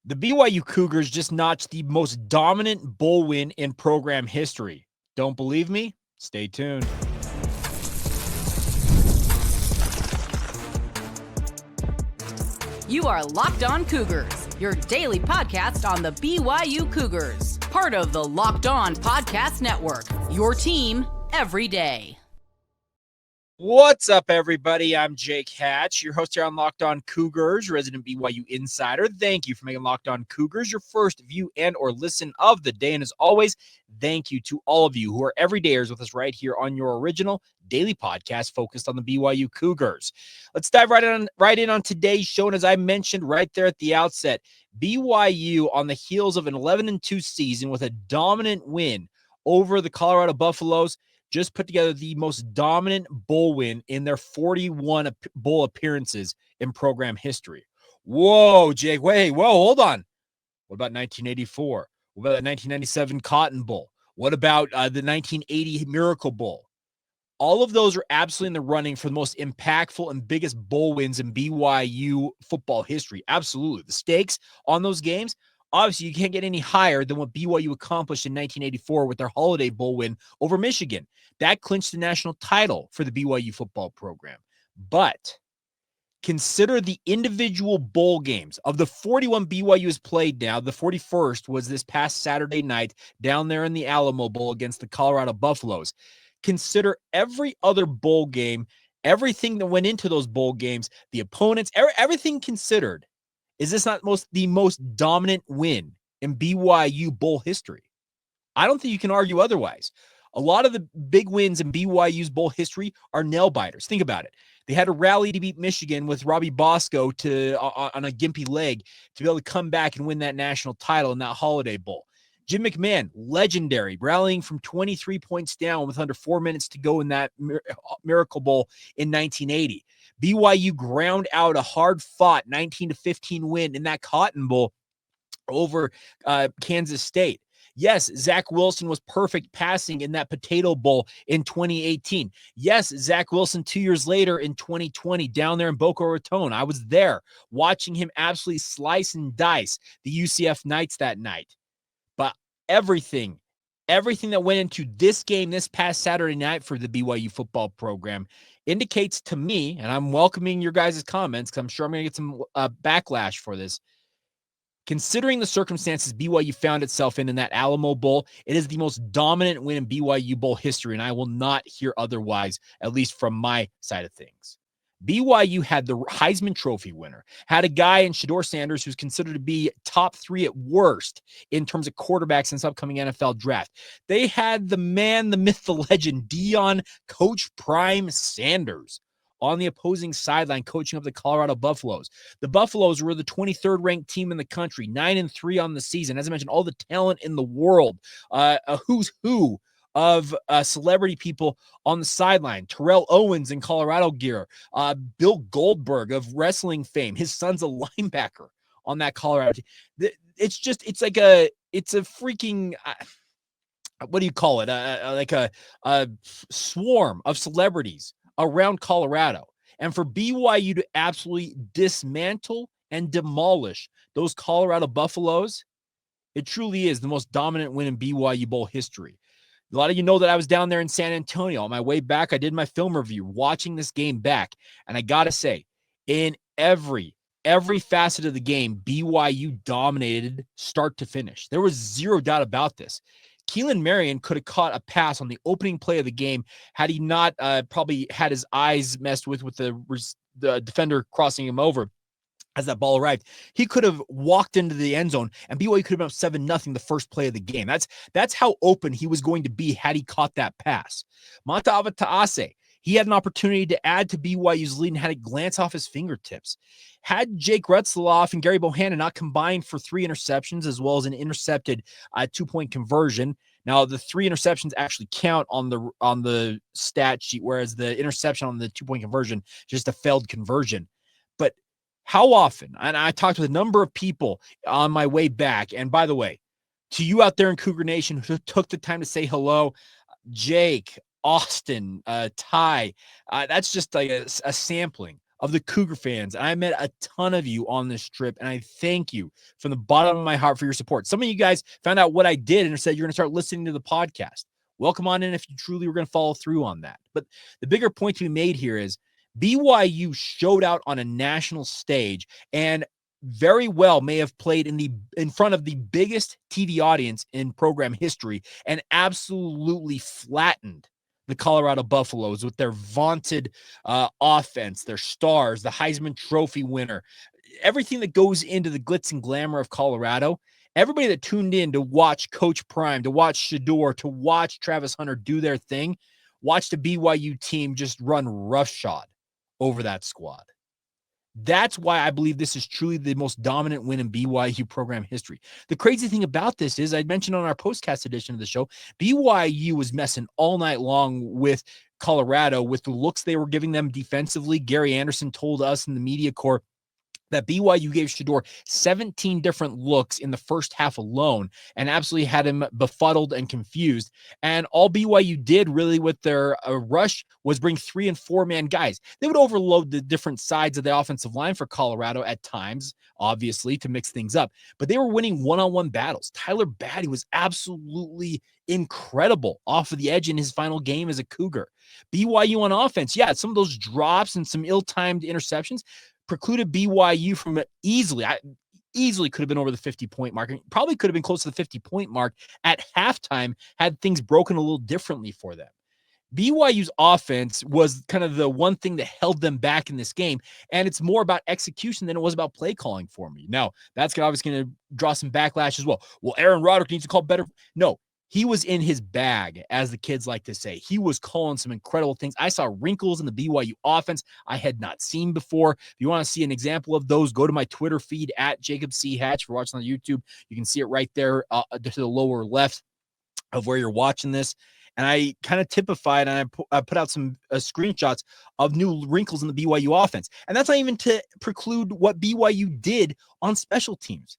The BYU Cougars just notched the most dominant bowl win in program history. Don't believe me? Stay tuned. You are Locked On Cougars, your daily podcast on the BYU Cougars, part of the Locked On Podcast Network, your team every day. What's up, everybody? I'm Jake Hatch, your host here on Locked On Cougars, resident BYU insider. Thank you for making Locked On Cougars your first view and or listen of the day. And as always, thank you to all of you who are everydayers with us right here on your original daily podcast focused on the BYU Cougars. Let's dive right in on today's show. And as I mentioned right there at the outset, BYU on the heels of an 11-2 season with a dominant win over the Colorado Buffaloes just put together the most dominant bowl win in their 41 bowl appearances in program history. Whoa, Jake, hold on. What about 1984? What about the 1997 Cotton Bowl? What about the 1980 Miracle Bowl? All of those are absolutely in the running for the most impactful and biggest bowl wins in BYU football history. Absolutely. The stakes on those games, obviously, you can't get any higher than what BYU accomplished in 1984 with their Holiday Bowl win over Michigan. That clinched the national title for the BYU football program. But consider the individual bowl games. Of the 41 BYU has played now, the 41st was this past Saturday night down there in the Alamo Bowl against the Colorado Buffaloes. Consider every other bowl game, everything that went into those bowl games, the opponents, everything considered. Is this not the most dominant win in BYU bowl history? I don't think you can argue otherwise. A lot of the big wins in BYU's bowl history are nail biters. Think about it. They had a rally to beat Michigan with Robbie Bosco on a gimpy leg to be able to come back and win that national title in that Holiday Bowl. Jim McMahon, legendary, rallying from 23 points down with under 4 minutes to go in that Miracle Bowl in 1980. BYU ground out a hard-fought 19-15 win in that Cotton Bowl over Kansas State. Yes, Zach Wilson was perfect passing in that Potato Bowl in 2018. Yes, Zach Wilson 2 years later in 2020 down there in Boca Raton. I was there watching him absolutely slice and dice the UCF Knights that night. But everything that went into this game this past Saturday night for the BYU football program indicates to me, and I'm welcoming your guys' comments because I'm sure I'm going to get some backlash for this. Considering the circumstances BYU found itself in that Alamo Bowl, it is the most dominant win in BYU Bowl history, and I will not hear otherwise, at least from my side of things. BYU had the Heisman Trophy winner, had a guy in Shedeur Sanders who's considered to be top 3 at worst in terms of quarterbacks in this upcoming NFL draft. They had the man, the myth, the legend, Deion Coach Prime Sanders on the opposing sideline coaching up the Colorado Buffaloes. The Buffaloes were the 23rd ranked team in the country, 9-3 on the season. As I mentioned, all the talent in the world, a who's who of celebrity people on the sideline. Terrell Owens in Colorado gear, Bill Goldberg of wrestling fame. His son's a linebacker on that Colorado team. It's a freaking, what do you call it? Like a swarm of celebrities around Colorado. And for BYU to absolutely dismantle and demolish those Colorado Buffaloes, it truly is the most dominant win in BYU Bowl history. A lot of you know that I was down there in San Antonio. On my way back, I did my film review, watching this game back. And I got to say, in every facet of the game, BYU dominated start to finish. There was zero doubt about this. Keelan Marion could have caught a pass on the opening play of the game had he not probably had his eyes messed with the defender crossing him over. As that ball arrived, he could have walked into the end zone and BYU could have been up 7-0 the first play of the game. That's how open he was going to be had he caught that pass. Mata Avata'ase, he had an opportunity to add to BYU's lead and had it glance off his fingertips. Had Jake Retzloff and Gary Bohannon not combined for 3 interceptions as well as an intercepted 2-point conversion. Now, the 3 interceptions actually count on the stat sheet, whereas the interception on the 2-point conversion, just a failed conversion. But how often, and I talked with a number of people on my way back, and by the way, to you out there in Cougar Nation who took the time to say hello, Jake, Austin, Ty, that's just like a sampling of the Cougar fans. I met a ton of you on this trip, and I thank you from the bottom of my heart for your support. Some of you guys found out what I did and said you're going to start listening to the podcast. Welcome on in if you truly were going to follow through on that. But the bigger point to be made here is BYU showed out on a national stage and very well may have played in front of the biggest TV audience in program history and absolutely flattened the Colorado Buffaloes with their vaunted offense, their stars, the Heisman Trophy winner, everything that goes into the glitz and glamour of Colorado. Everybody that tuned in to watch Coach Prime, to watch Shedeur, to watch Travis Hunter do their thing, watched a BYU team just run roughshod over that squad. That's why I believe this is truly the most dominant win in BYU program history. The crazy thing about this is, I mentioned on our postcast edition of the show, BYU was messing all night long with Colorado with the looks they were giving them defensively. Gary Anderson told us in the media corps that BYU gave Shedeur 17 different looks in the first half alone and absolutely had him befuddled and confused. And all BYU did really with their rush was bring 3 and 4 man guys. They would overload the different sides of the offensive line for Colorado at times, obviously, to mix things up. But they were winning one-on-one battles. Tyler Batty was absolutely incredible off of the edge in his final game as a Cougar. BYU on offense, yeah, some of those drops and some ill-timed interceptions precluded BYU from easily could have been over the 50-point mark. Probably could have been close to the 50-point mark at halftime had things broken a little differently for them. BYU's offense was kind of the one thing that held them back in this game, and it's more about execution than it was about play calling for me. Now, that's obviously going to draw some backlash as well. Well, Aaron Roderick needs to call better. No, he was in his bag, as the kids like to say. He was calling some incredible things. I saw wrinkles in the BYU offense I had not seen before. If you want to see an example of those, go to my Twitter feed at Jacob C. Hatch. If you're watching on YouTube, you can see it right there to the lower left of where you're watching this. And I kind of typified and I put out some screenshots of new wrinkles in the BYU offense. And that's not even to preclude what BYU did on special teams.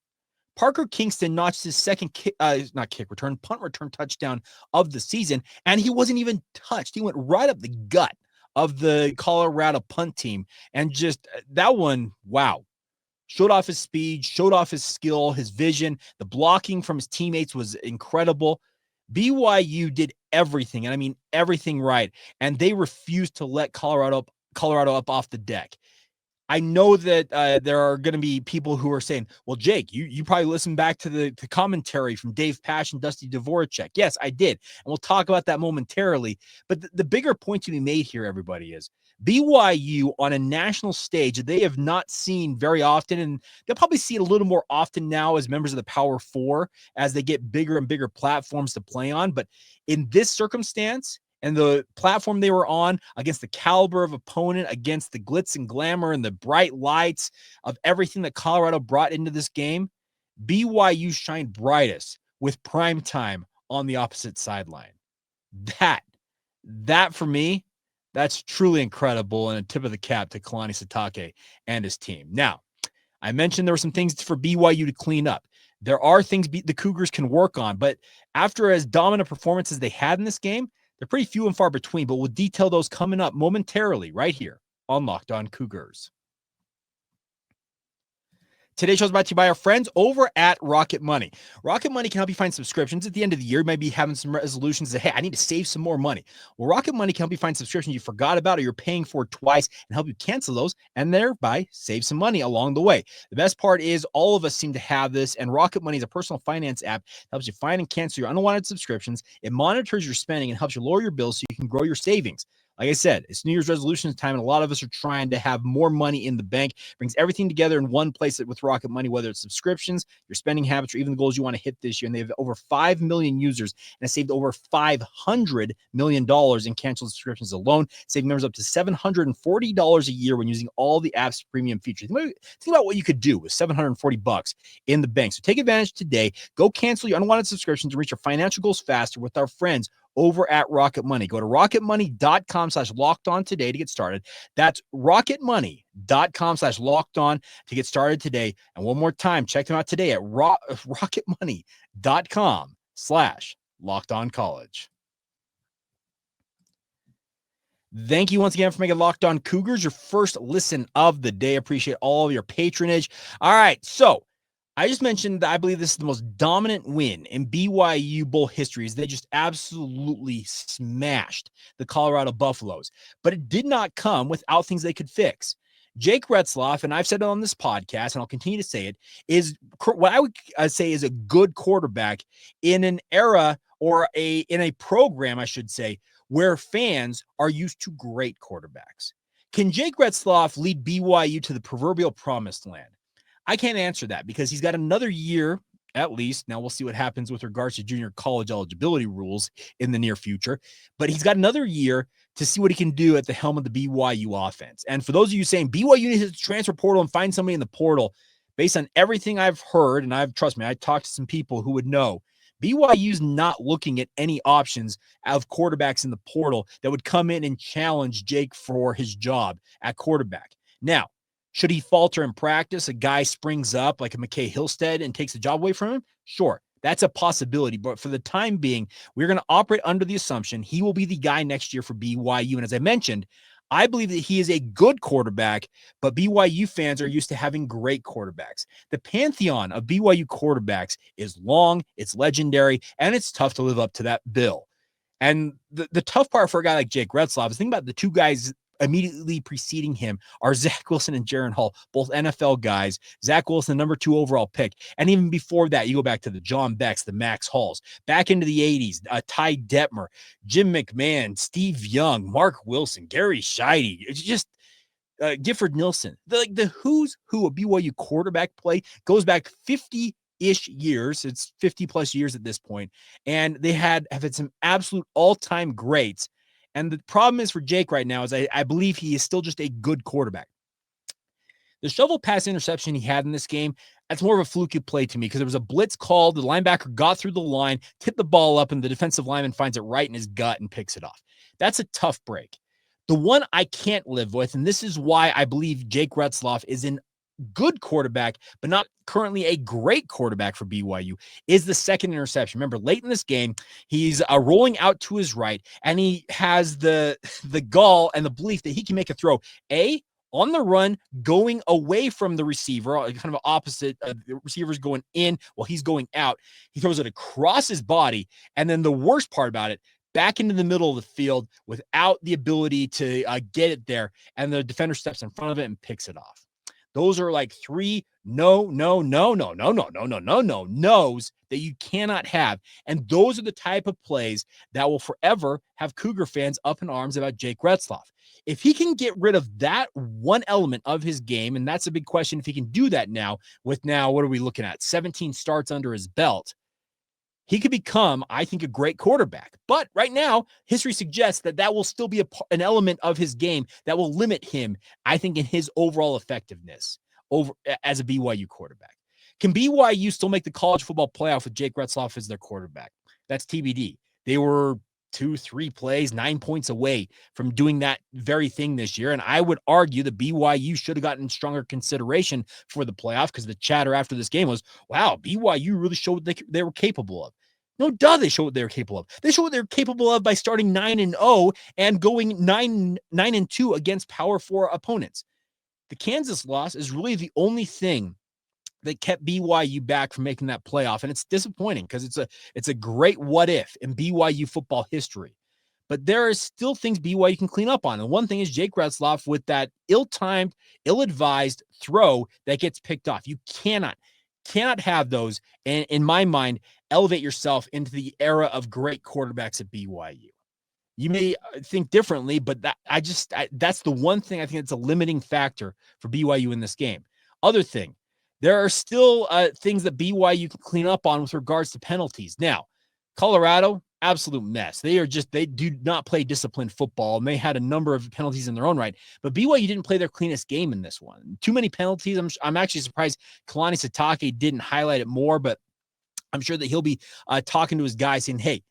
Parker Kingston notched his second punt return touchdown of the season, and he wasn't even touched. He went right up the gut of the Colorado punt team, and just that one, wow. Showed off his speed, showed off his skill, his vision. The blocking from his teammates was incredible. BYU did everything, and I mean everything right, and they refused to let Colorado up off the deck. I know that there are going to be people who are saying, well, Jake, you probably listened back to the commentary from Dave Pasch and Dusty Dvoracek. Yes, I did. And we'll talk about that momentarily. But the bigger point to be made here, everybody, is BYU on a national stage that they have not seen very often. And they'll probably see it a little more often now as members of the Power Four as they get bigger and bigger platforms to play on. But in this circumstance, and the platform they were on against the caliber of opponent, against the glitz and glamour and the bright lights of everything that Colorado brought into this game, BYU shined brightest with prime time on the opposite sideline. That for me, that's truly incredible and a tip of the cap to Kalani Sitake and his team. Now, I mentioned there were some things for BYU to clean up. There are things the Cougars can work on, but after as dominant performances they had in this game, they're pretty few and far between, but we'll detail those coming up momentarily right here on Locked On Cougars. Today's show is brought to you by our friends over at Rocket Money. Rocket Money can help you find subscriptions. At the end of the year, you might be having some resolutions that, hey, I need to save some more money. Well, Rocket Money can help you find subscriptions you forgot about or you're paying for twice and help you cancel those and thereby save some money along the way. The best part is all of us seem to have this, and Rocket Money is a personal finance app that helps you find and cancel your unwanted subscriptions. It monitors your spending and helps you lower your bills so you can grow your savings. Like I said, it's New Year's resolutions time, and a lot of us are trying to have more money in the bank. It brings everything together in one place with Rocket Money, whether it's subscriptions, your spending habits, or even the goals you want to hit this year. And they have over 5 million users and have saved over $500 million in canceled subscriptions alone, saving members up to $740 a year when using all the app's premium features. Think about what you could do with $740 in the bank. So take advantage today. Go cancel your unwanted subscriptions and reach your financial goals faster with our friends over at Rocket Money. Go to rocketmoney.com/lockedon today to get started. That's rocketmoney.com/lockedon to get started today. And one more time, check them out today at rocketmoney.com/lockedoncollege. Thank you once again for making Locked On Cougars your first listen of the day. Appreciate all of your patronage. All right, so I just mentioned that I believe this is the most dominant win in BYU Bowl history, as they just absolutely smashed the Colorado Buffaloes. But it did not come without things they could fix. Jake Retzloff, and I've said it on this podcast, and I'll continue to say it, is what I would say is a good quarterback in an era or in a program, I should say, where fans are used to great quarterbacks. Can Jake Retzloff lead BYU to the proverbial promised land? I can't answer that because he's got another year at least. Now we'll see what happens with regards to junior college eligibility rules in the near future, but he's got another year to see what he can do at the helm of the BYU offense. And for those of you saying BYU needs to transfer portal and find somebody in the portal, based on everything I've heard, and trust me, I talked to some people who would know, BYU's not looking at any options of quarterbacks in the portal that would come in and challenge Jake for his job at quarterback. Now, should he falter in practice, a guy springs up like a McKay Hillstead and takes the job away from him? Sure, that's a possibility. But for the time being, we're going to operate under the assumption he will be the guy next year for BYU. And as I mentioned, I believe that he is a good quarterback, but BYU fans are used to having great quarterbacks. The pantheon of BYU quarterbacks is long, it's legendary, and it's tough to live up to that bill. And the tough part for a guy like Jake Retzloff is think about the two guys immediately preceding him are Zach Wilson and Jaron Hall, both NFL guys. Zach Wilson, number 2 overall pick. And even before that, you go back to the John Becks, the Max Halls, back into the 80s, Ty Detmer, Jim McMahon, Steve Young, Mark Wilson, Gary Scheide. It's just Gifford Nielsen. The who's who of BYU quarterback play goes back 50-ish years. It's 50 plus years at this point. And they have had some absolute all-time greats. And the problem is for Jake right now is I believe he is still just a good quarterback. The shovel pass interception he had in this game, that's more of a fluky play to me because there was a blitz called. The linebacker got through the line, tipped the ball up, and the defensive lineman finds it right in his gut and picks it off. That's a tough break. The one I can't live with, and this is why I believe Jake Retzloff is an good quarterback, but not currently a great quarterback for BYU, is the second interception. Remember, late in this game, he's rolling out to his right, and he has the gall and the belief that he can make a throw, on the run, going away from the receiver, kind of opposite. The receiver's going in while he's going out. He throws it across his body, and then the worst part about it, back into the middle of the field without the ability to get it there, and the defender steps in front of it and picks it off. Those are like 3 no's that you cannot have. And those are the type of plays that will forever have Cougar fans up in arms about Jake Retzloff. If he can get rid of that one element of his game, and that's a big question if he can do that now, what are we looking at? 17 starts under his belt. He could become, I think, a great quarterback. But right now, history suggests that will still be an element of his game that will limit him, I think, in his overall effectiveness as a BYU quarterback. Can BYU still make the college football playoff with Jake Retzloff as their quarterback? That's TBD. They were 2-3 plays, 9 points away from doing that very thing this year. And I would argue that BYU should have gotten stronger consideration for the playoff because the chatter after this game was, wow, BYU really showed what they were capable of. No, they show what they're capable of. They show what they're capable of by starting 9-0 and going 9-2 against Power 4 opponents. The Kansas loss is really the only thing that kept BYU back from making that playoff. And it's disappointing because it's a great what if in BYU football history. But there are still things BYU can clean up on. And one thing is Jake Retzloff with that ill-timed, ill-advised throw that gets picked off. You cannot have those. And in my mind, elevate yourself into the era of great quarterbacks at BYU. You may think differently, but that's the one thing I think that's a limiting factor for BYU in this game. Other thing, there are still things that BYU can clean up on with regards to penalties. Now, Colorado, absolute mess. They do not play disciplined football, and they had a number of penalties in their own right. But BYU didn't play their cleanest game in this one. Too many penalties. I'm actually surprised Kalani Sitake didn't highlight it more, but I'm sure that he'll be talking to his guys saying, hey,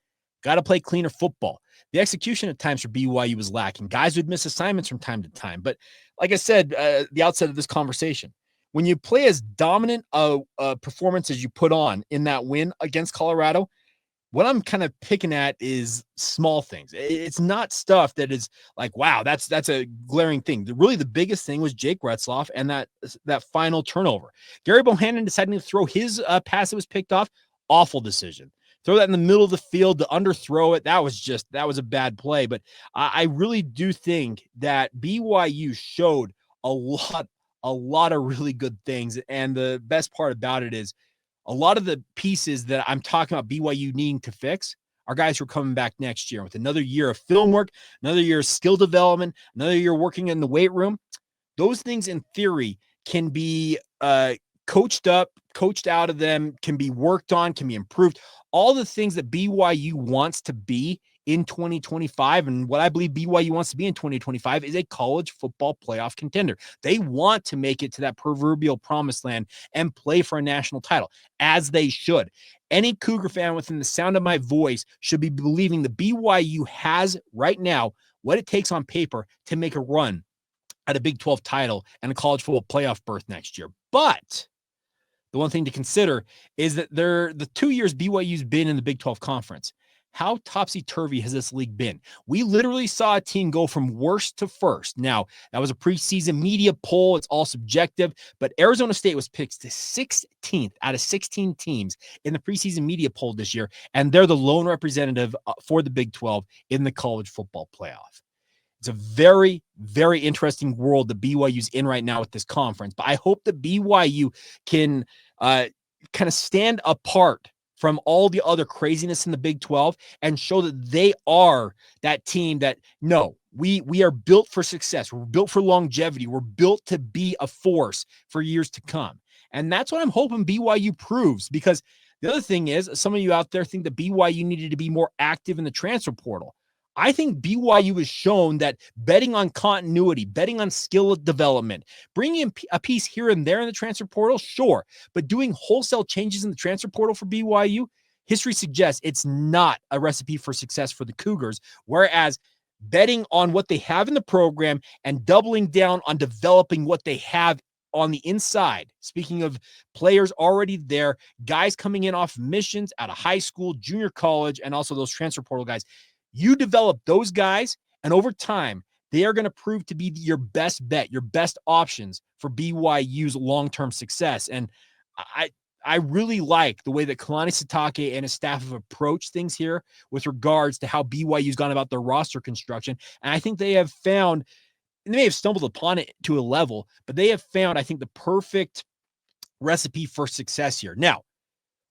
got to play cleaner football. The execution at times for BYU was lacking. Guys would miss assignments from time to time. But like I said, the outset of this conversation, when you play as dominant a performance as you put on in that win against Colorado, what I'm kind of picking at is small things. It's not stuff that is like, wow, that's a glaring thing. Really, the biggest thing was Jake Retzloff and that final turnover. Gary Bohannon deciding to throw his pass that was picked off. Awful decision. Throw that in the middle of the field to underthrow it. That was a bad play. But I really do think that BYU showed a lot of really good things. And the best part about it is a lot of the pieces that I'm talking about BYU needing to fix are guys who are coming back next year with another year of film work, another year of skill development, another year working in the weight room. Those things in theory can be coached up, coached out of them, can be worked on, can be improved. All the things that BYU wants to be in 2025 and what I believe BYU wants to be in 2025 is a college football playoff contender. They want to make it to that proverbial promised land and play for a national title, as they should. Any Cougar fan within the sound of my voice should be believing the BYU has right now what it takes on paper to make a run at a Big 12 title and a college football playoff berth next year. But the one thing to consider is that the 2 years BYU's been in the Big 12 conference, how topsy-turvy has this league been? We literally saw a team go from worst to first. Now, that was a preseason media poll. It's all subjective, but Arizona State was picked to 16th out of 16 teams in the preseason media poll this year, and they're the lone representative for the Big 12 in the college football playoff. It's a very, very interesting world that BYU's in right now with this conference. But I hope that BYU can kind of stand apart from all the other craziness in the Big 12 and show that they are that team that, no, we are built for success. We're built for longevity. We're built to be a force for years to come. And that's what I'm hoping BYU proves, because the other thing is, some of you out there think that BYU needed to be more active in the transfer portal. I think BYU has shown that betting on continuity, betting on skill development, bringing a piece here and there in the transfer portal, sure, but doing wholesale changes in the transfer portal for BYU, history suggests it's not a recipe for success for the Cougars, whereas betting on what they have in the program and doubling down on developing what they have on the inside, speaking of players already there, guys coming in off missions out of high school, junior college, and also those transfer portal guys, you develop those guys, and over time, they are going to prove to be your best bet, your best options for BYU's long-term success. And I really like the way that Kalani Sitake and his staff have approached things here with regards to how BYU's gone about their roster construction. And I think they have found, and they may have stumbled upon it to a level, but they have found, I think, the perfect recipe for success here. Now,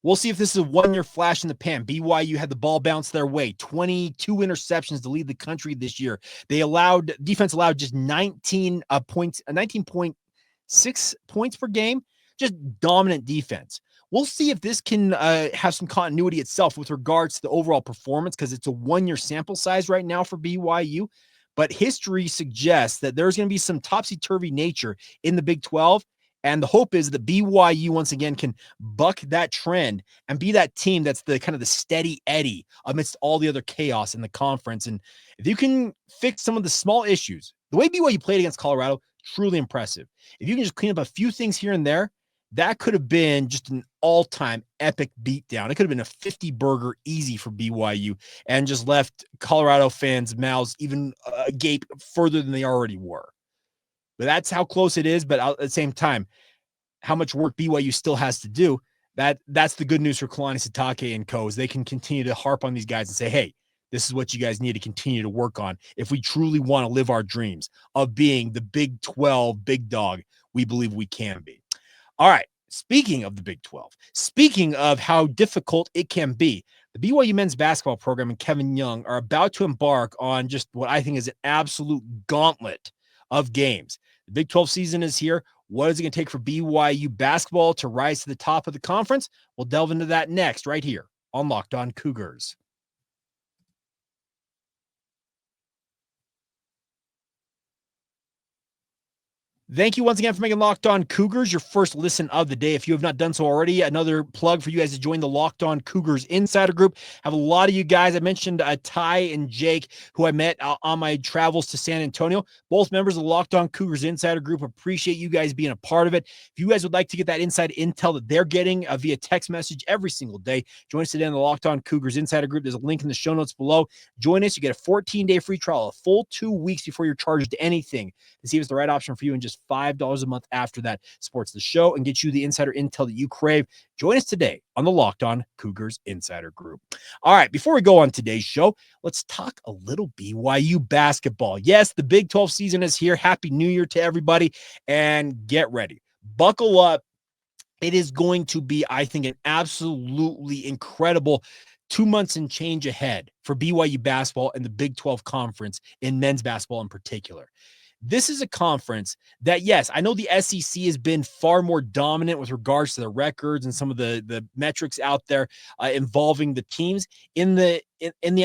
we'll see if this is a one-year flash in the pan. BYU had the ball bounce their way, 22 interceptions to lead the country this year. Defense allowed just 19 points, 19.6 points per game, just dominant defense. We'll see if this can have some continuity itself with regards to the overall performance, because it's a one-year sample size right now for BYU. But history suggests that there's going to be some topsy-turvy nature in the Big 12. And the hope is that BYU once again can buck that trend and be that team that's the kind of the steady Eddie amidst all the other chaos in the conference. And if you can fix some of the small issues, the way BYU played against Colorado, truly impressive. If you can just clean up a few things here and there, that could have been just an all-time epic beatdown. It could have been a 50-burger easy for BYU and just left Colorado fans' mouths even agape further than they already were. But that's how close it is. But at the same time, how much work BYU still has to do, that's the good news for Kalani Sitake and co. They can continue to harp on these guys and say, hey, this is what you guys need to continue to work on if we truly want to live our dreams of being the Big 12 big dog we believe we can be. All right, speaking of the Big 12, speaking of how difficult it can be, the BYU men's basketball program and Kevin Young are about to embark on just what I think is an absolute gauntlet of games. The Big 12 season is here. What is it going to take for BYU basketball to rise to the top of the conference? We'll delve into that next right here on Locked On Cougars. Thank you once again for making Locked On Cougars your first listen of the day. If you have not done so already, another plug for you guys to join the Locked On Cougars Insider Group. Have a lot of you guys. I mentioned Ty and Jake, who I met on my travels to San Antonio. Both members of the Locked On Cougars Insider Group. Appreciate you guys being a part of it. If you guys would like to get that inside intel that they're getting via text message every single day, join us today in the Locked On Cougars Insider Group. There's a link in the show notes below. Join us. You get a 14-day free trial, a full 2 weeks before you're charged anything to see if it's the right option for you, and just $5 a month after that supports the show and gets you the insider intel that you crave. Join us today on the Locked On Cougars Insider Group. All right, before we go on today's show, let's talk a little BYU basketball. Yes, the Big 12 season is here. Happy New Year to everybody, and get ready. Buckle up. It is going to be, I think, an absolutely incredible 2 months and change ahead for BYU basketball and the Big 12 conference in men's basketball in particular. This is a conference that, yes, I know the SEC has been far more dominant with regards to the records and some of the metrics out there involving the teams in the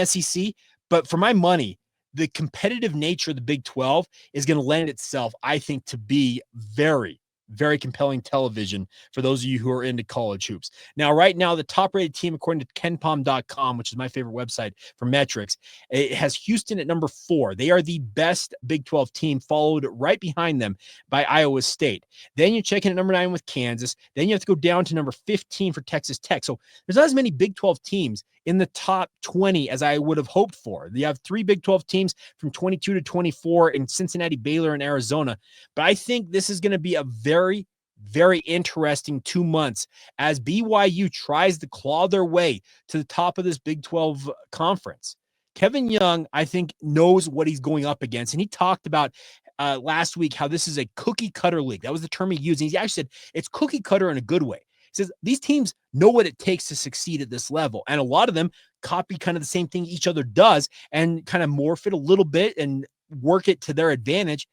SEC. But for my money, the competitive nature of the Big 12 is going to lend itself, I think, to be very, very compelling television for those of you who are into college hoops. Now, right now, the top-rated team, according to KenPom.com, which is my favorite website for metrics, it has Houston at number 4. They are the best Big 12 team, followed right behind them by Iowa State. Then you check in at number 9 with Kansas. Then you have to go down to number 15 for Texas Tech. So there's not as many Big 12 teams in the top 20 as I would have hoped for. You have 3 Big 12 teams from 22 to 24 in Cincinnati, Baylor, and Arizona. But I think this is going to be a very, very interesting 2 months as BYU tries to claw their way to the top of this Big 12 conference. Kevin Young, I think, knows what he's going up against. And he talked about last week how this is a cookie cutter league. That was the term he used. And he actually said it's cookie cutter in a good way. He says these teams know what it takes to succeed at this level. And a lot of them copy kind of the same thing each other does and kind of morph it a little bit and work it to their advantage.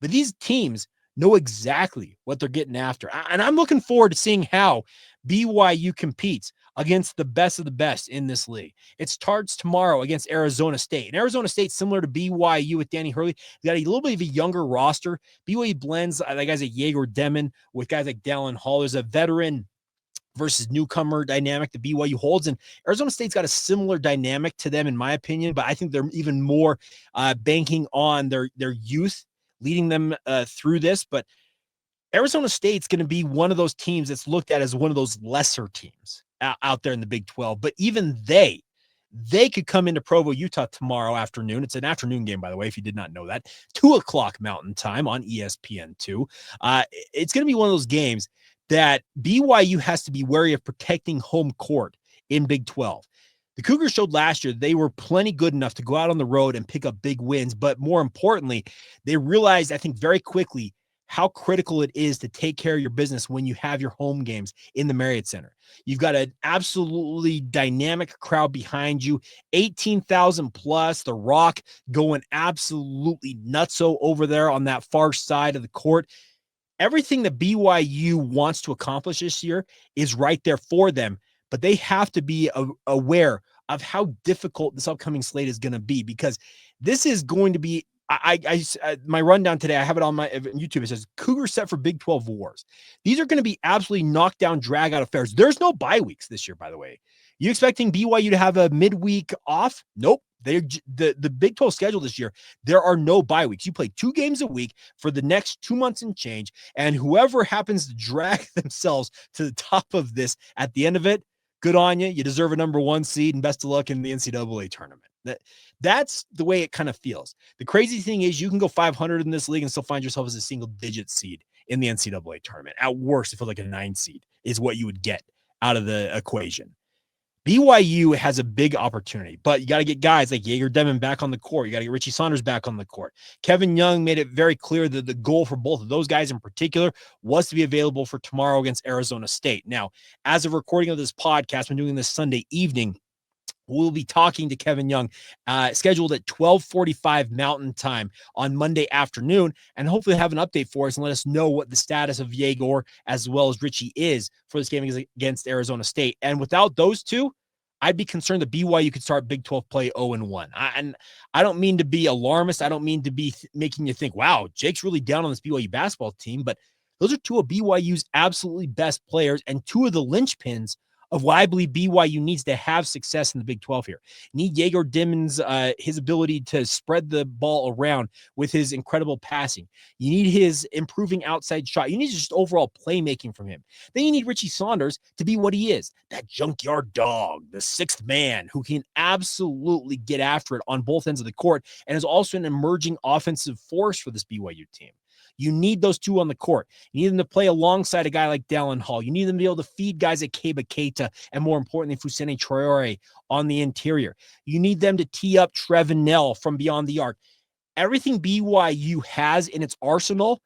But these teams know exactly what they're getting after. And I'm looking forward to seeing how BYU competes against the best of the best in this league. It starts tomorrow against Arizona State. And Arizona State, similar to BYU with Danny Hurley, they got a little bit of a younger roster. BYU blends like guys like Jaeger Demon with guys like Dallin Hall. There's a veteran versus newcomer dynamic that BYU holds. And Arizona State's got a similar dynamic to them, in my opinion, but I think they're even more banking on their youth leading them through this. But Arizona State's going to be one of those teams that's looked at as one of those lesser teams out there in the Big 12. But even they could come into Provo, Utah tomorrow afternoon. It's an afternoon game, by the way, if you did not know that. 2:00 Mountain Time on ESPN2. It's going to be one of those games that BYU has to be wary of protecting home court in Big 12. The Cougars showed last year they were plenty good enough to go out on the road and pick up big wins. But more importantly, they realized, I think, very quickly how critical it is to take care of your business when you have your home games in the Marriott Center. You've got an absolutely dynamic crowd behind you, 18,000 plus, the Rock going absolutely nutso over there on that far side of the court. Everything that BYU wants to accomplish this year is right there for them, but they have to be aware of how difficult this upcoming slate is going to be, because this is going to be, my rundown today, I have it on my YouTube. It says Cougars set for Big 12 wars. These are going to be absolutely knockdown, drag out affairs. There's no bye weeks this year, by the way. You expecting BYU to have a midweek off? Nope. The Big 12 schedule this year, there are no bye weeks. You play 2 games a week for the next 2 months and change, and whoever happens to drag themselves to the top of this at the end of it, good on you. You deserve a number 1 seed, and best of luck in the NCAA tournament. That's the way it kind of feels. The crazy thing is you can go 500 in this league and still find yourself as a single-digit seed in the NCAA tournament. At worst, it feels like a 9 seed is what you would get out of the equation. BYU has a big opportunity, but you got to get guys like Jaeger Demon back on the court. You got to get Richie Saunders back on the court. Kevin Young made it very clear that the goal for both of those guys in particular was to be available for tomorrow against Arizona State. Now, as of recording of this podcast, I'm doing this Sunday evening. We'll be talking to Kevin Young, scheduled at 12:45 Mountain Time on Monday afternoon, and hopefully have an update for us and let us know what the status of Jaeger as well as Richie is for this game against Arizona State. And without those two, I'd be concerned that BYU could start Big 12 play 0-1. And I don't mean to be alarmist. I don't mean to be making you think, wow, Jake's really down on this BYU basketball team. But those are two of BYU's absolutely best players and two of the linchpins of why I believe BYU needs to have success in the Big 12 here. You need Jaeger Dimmon's his ability to spread the ball around with his incredible passing. You need his improving outside shot. You need just overall playmaking from him. Then you need Richie Saunders to be what he is, that junkyard dog, the sixth man who can absolutely get after it on both ends of the court and is also an emerging offensive force for this BYU team. You need those two on the court. You need them to play alongside a guy like Dallin Hall. You need them to be able to feed guys like Keba Keita and, more importantly, Fousseyni Traore on the interior. You need them to tee up Trevin Knell from beyond the arc. Everything BYU has in its arsenal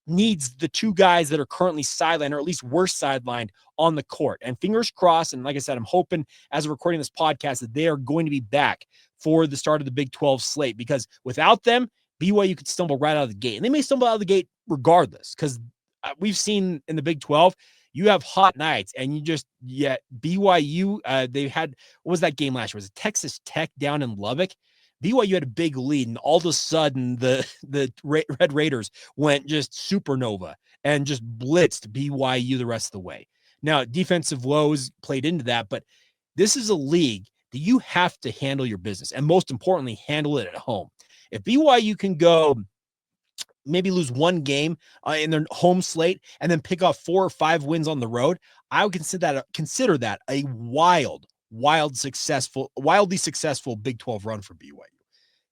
needs the two guys that are currently sidelined, or at least worse sidelined, on the court. And fingers crossed, and like I said, I'm hoping as we're recording this podcast that they are going to be back for the start of the Big 12 slate, because without them, BYU could stumble right out of the gate. And they may stumble out of the gate regardless, because we've seen in the Big 12, you have hot nights, and BYU, they had, what was that game last year? Was it Texas Tech down in Lubbock? BYU had a big lead, and all of a sudden, the Red Raiders went just supernova and just blitzed BYU the rest of the way. Now, defensive woes played into that, but this is a league that you have to handle your business, and most importantly, handle it at home. If BYU can go maybe lose one game in their home slate and then pick off 4 or 5 wins on the road, I would consider that a wildly successful Big 12 run for BYU.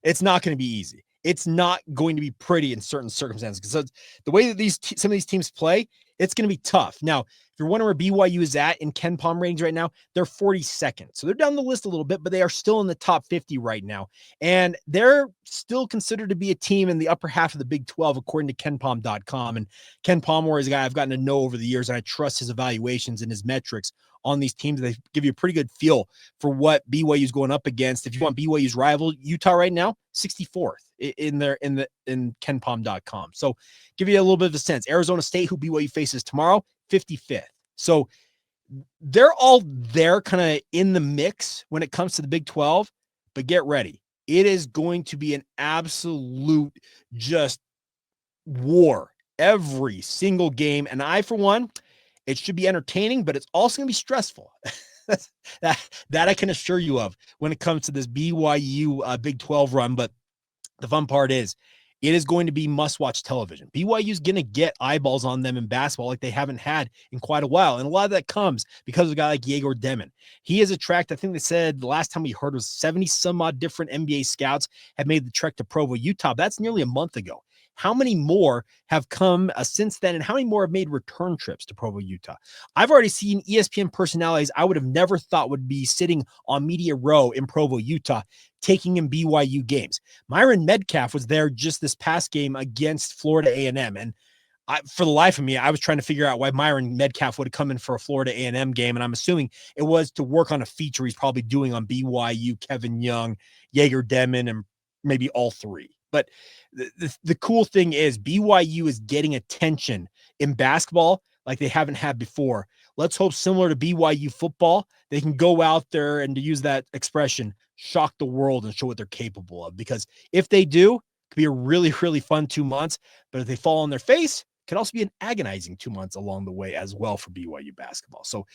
It's not going to be easy. It's not going to be pretty in certain circumstances, because the way that some of these teams play, it's going to be tough. Now, if you're wondering where BYU is at in Ken Pom ratings right now, they're 42nd. So they're down the list a little bit, but they are still in the top 50 right now. And they're still considered to be a team in the upper half of the Big 12, according to KenPom.com. And Ken Palmer is a guy I've gotten to know over the years, and I trust his evaluations and his metrics on these teams. They give you a pretty good feel for what BYU is going up against. If you want BYU's rival, Utah right now, 64th in KenPom.com. So give you a little bit of a sense. Arizona State, who BYU faces tomorrow, 55th. So they're all there kind of in the mix when it comes to the Big 12, but get ready. It is going to be an absolute just war every single game. And for one, it should be entertaining, but it's also going to be stressful. that I can assure you of when it comes to this BYU Big 12 run. But the fun part is, it is going to be must-watch television. BYU is going to get eyeballs on them in basketball like they haven't had in quite a while. And a lot of that comes because of a guy like Jaeger Dimmon. He has attracted, I think they said the last time we heard was 70-some-odd different NBA scouts have made the trek to Provo, Utah. That's nearly a month ago. How many more have come since then, and how many more have made return trips to Provo, Utah? I've already seen ESPN personalities I would have never thought would be sitting on Media Row in Provo, Utah, taking in BYU games. Myron Metcalf was there just this past game against Florida A&M, and for the life of me, I was trying to figure out why Myron Metcalf would have come in for a Florida A&M game, and I'm assuming it was to work on a feature he's probably doing on BYU, Kevin Young, Jaeger Dimmon, and maybe all three. But the cool thing is BYU is getting attention in basketball like they haven't had before. Let's hope, similar to BYU football, they can go out there and, to use that expression, shock the world and show what they're capable of. Because if they do, it could be a really, really fun 2 months. But if they fall on their face, it could also be an agonizing 2 months along the way as well for BYU basketball. So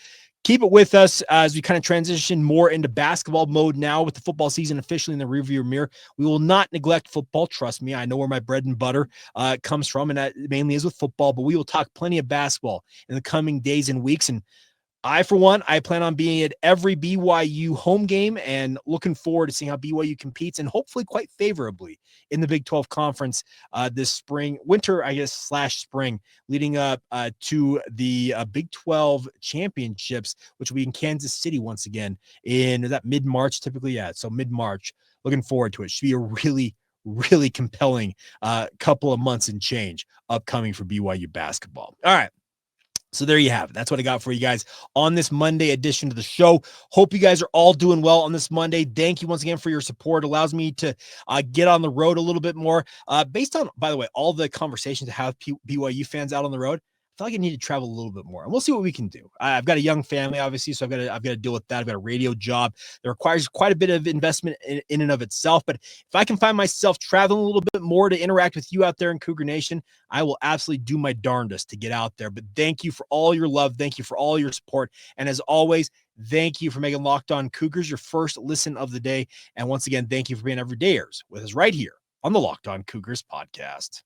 keep it with us as we kind of transition more into basketball mode now with the football season officially in the rearview mirror. We will not neglect football. Trust me. I know where my bread and butter comes from, and that mainly is with football, but we will talk plenty of basketball in the coming days and weeks. And for one, I plan on being at every BYU home game and looking forward to seeing how BYU competes, and hopefully quite favorably in the Big 12 Conference this winter, spring, leading up to the Big 12 championships, which will be in Kansas City once again is that mid-March typically? Yeah, so mid-March. Looking forward to it. Should be a really, really compelling couple of months and change upcoming for BYU basketball. All right. So there you have it. That's what I got for you guys on this Monday edition of the show. Hope you guys are all doing well on this Monday. Thank you once again for your support. It allows me to get on the road a little bit more. Based on, by the way, all the conversations I have with BYU fans out on the road, felt like I need to travel a little bit more, and we'll see what we can do. I've got a young family, obviously, so I've got to deal with that. I've got a radio job that requires quite a bit of investment in and of itself. But if I can find myself traveling a little bit more to interact with you out there in Cougar Nation, I will absolutely do my darndest to get out there. But thank you for all your love. Thank you for all your support. And as always, thank you for making Locked On Cougars your first listen of the day. And once again, thank you for being everydayers with us right here on the Locked On Cougars podcast.